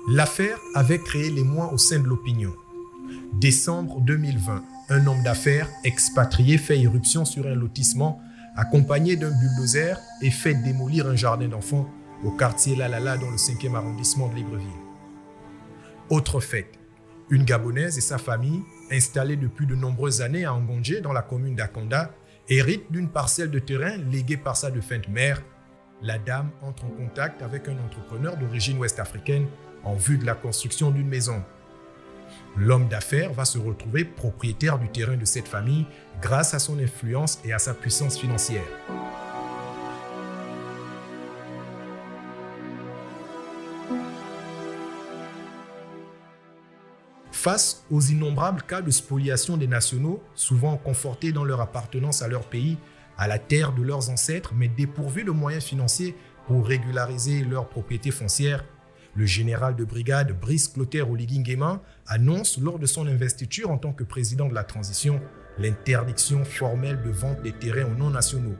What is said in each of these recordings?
L'affaire avait créé l'émoi au sein de l'opinion. Décembre 2020, un homme d'affaires expatrié fait irruption sur un lotissement accompagné d'un bulldozer et fait démolir un jardin d'enfants au quartier Lalala dans le 5e arrondissement de Libreville. Autre fait, une Gabonaise et sa famille, installée depuis de nombreuses années à Ngondje dans la commune d'Akonda, héritent d'une parcelle de terrain léguée par sa défunte mère. La dame entre en contact avec un entrepreneur d'origine ouest-africaine en vue de la construction d'une maison. L'homme d'affaires va se retrouver propriétaire du terrain de cette famille grâce à son influence et à sa puissance financière. Face aux innombrables cas de spoliation des nationaux, souvent confortés dans leur appartenance à leur pays, à la terre de leurs ancêtres, mais dépourvus de moyens financiers pour régulariser leur propriété foncière, le général de brigade Brice Clotaire Oligui Nguema annonce lors de son investiture en tant que président de la transition l'interdiction formelle de vente des terrains aux non-nationaux.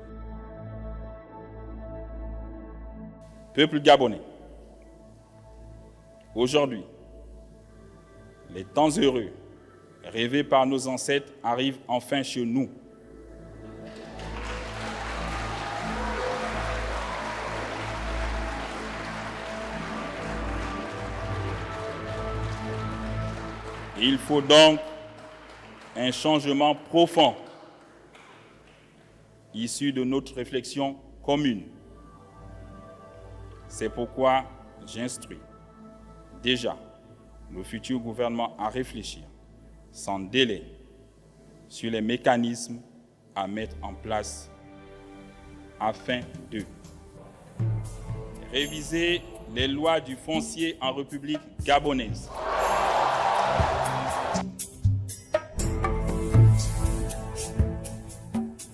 Peuple gabonais, aujourd'hui, les temps heureux rêvés par nos ancêtres arrivent enfin chez nous. Il faut donc un changement profond issu de notre réflexion commune. C'est pourquoi j'instruis déjà le futur gouvernement à réfléchir sans délai sur les mécanismes à mettre en place afin de réviser les lois du foncier en République gabonaise.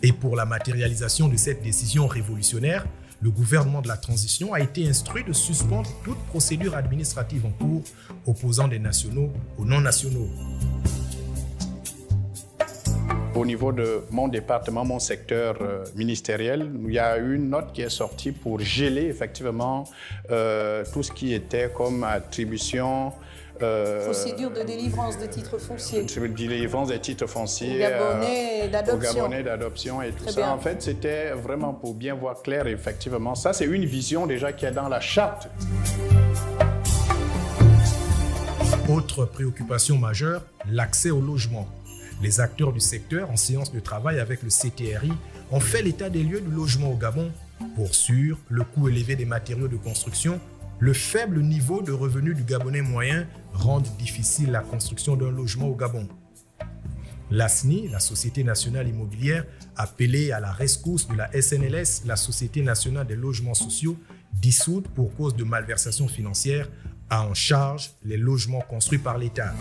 Et pour la matérialisation de cette décision révolutionnaire, le gouvernement de la transition a été instruit de suspendre toute procédure administrative en cours opposant des nationaux aux non-nationaux. Au niveau de mon département, mon secteur ministériel, il y a eu une note qui est sortie pour geler effectivement tout ce qui était comme attribution. Procédure de délivrance de titres fonciers. Délivrance des titres fonciers. Aux Gabonais d'adoption et tout ça. Bien. En fait, c'était vraiment pour bien voir clair, effectivement. Ça, c'est une vision déjà qui est dans la charte. Autre préoccupation majeure, l'accès au logement. Les acteurs du secteur, en séance de travail avec le CTRI, ont fait l'état des lieux du logement au Gabon. Pour sûr, le coût élevé des matériaux de construction, le faible niveau de revenus du Gabonais moyen rendent difficile la construction d'un logement au Gabon. L'ASNI, la Société nationale immobilière, appelée à la rescousse de la SNLS, la Société nationale des logements sociaux, dissoute pour cause de malversation financière, a en charge les logements construits par l'État.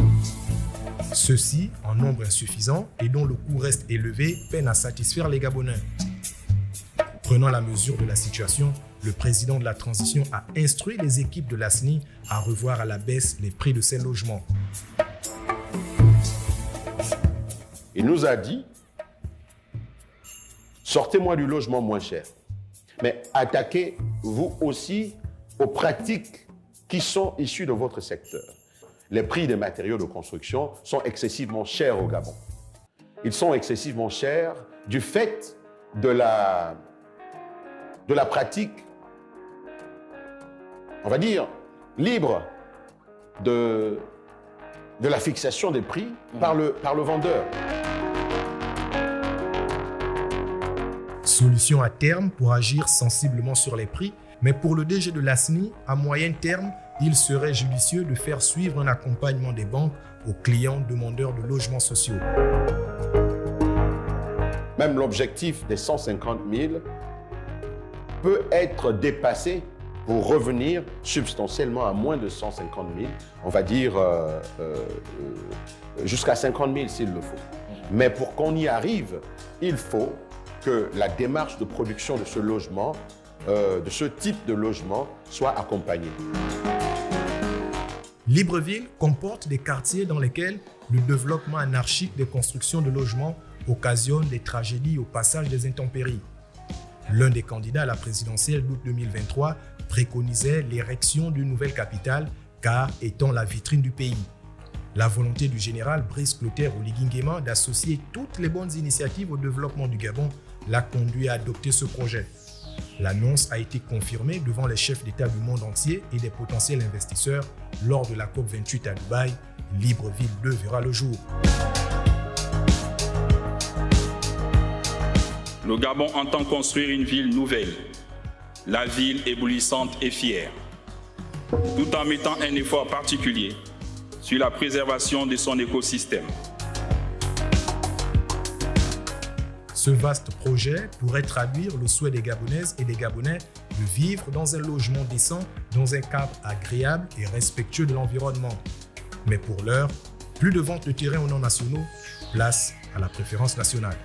Ceux-ci, en nombre insuffisant et dont le coût reste élevé, peinent à satisfaire les Gabonais. Prenant la mesure de la situation, le président de la transition a instruit les équipes de l'ASNI à revoir à la baisse les prix de ces logements. Il nous a dit, sortez-moi du logement moins cher, mais attaquez-vous aussi aux pratiques qui sont issues de votre secteur. Les prix des matériaux de construction sont excessivement chers au Gabon. Ils sont excessivement chers du fait de la pratique, on va dire, libre de la fixation des prix par le vendeur. Solution à terme pour agir sensiblement sur les prix, mais pour le DG de l'ASNI, à moyen terme, il serait judicieux de faire suivre un accompagnement des banques aux clients demandeurs de logements sociaux. Même l'objectif des 150 000 peut être dépassé pour revenir substantiellement à moins de 150 000, on va dire jusqu'à 50 000 s'il le faut. Mais pour qu'on y arrive, il faut que la démarche de production de ce logement, de ce type de logement, soit accompagnée. Libreville comporte des quartiers dans lesquels le développement anarchique des constructions de logements occasionne des tragédies au passage des intempéries. L'un des candidats à la présidentielle d'août 2023 préconisait l'érection d'une nouvelle capitale car étant la vitrine du pays. La volonté du général Brice Clotaire Oligui Nguema d'associer toutes les bonnes initiatives au développement du Gabon l'a conduit à adopter ce projet. L'annonce a été confirmée devant les chefs d'État du monde entier et des potentiels investisseurs lors de la COP28 à Dubaï. Libreville 2 verra le jour. Le Gabon entend construire une ville nouvelle, la ville éblouissante et fière, tout en mettant un effort particulier sur la préservation de son écosystème. Ce vaste projet pourrait traduire le souhait des Gabonaises et des Gabonais de vivre dans un logement décent, dans un cadre agréable et respectueux de l'environnement. Mais pour l'heure, plus de vente de terrains aux non-nationaux, place à la préférence nationale.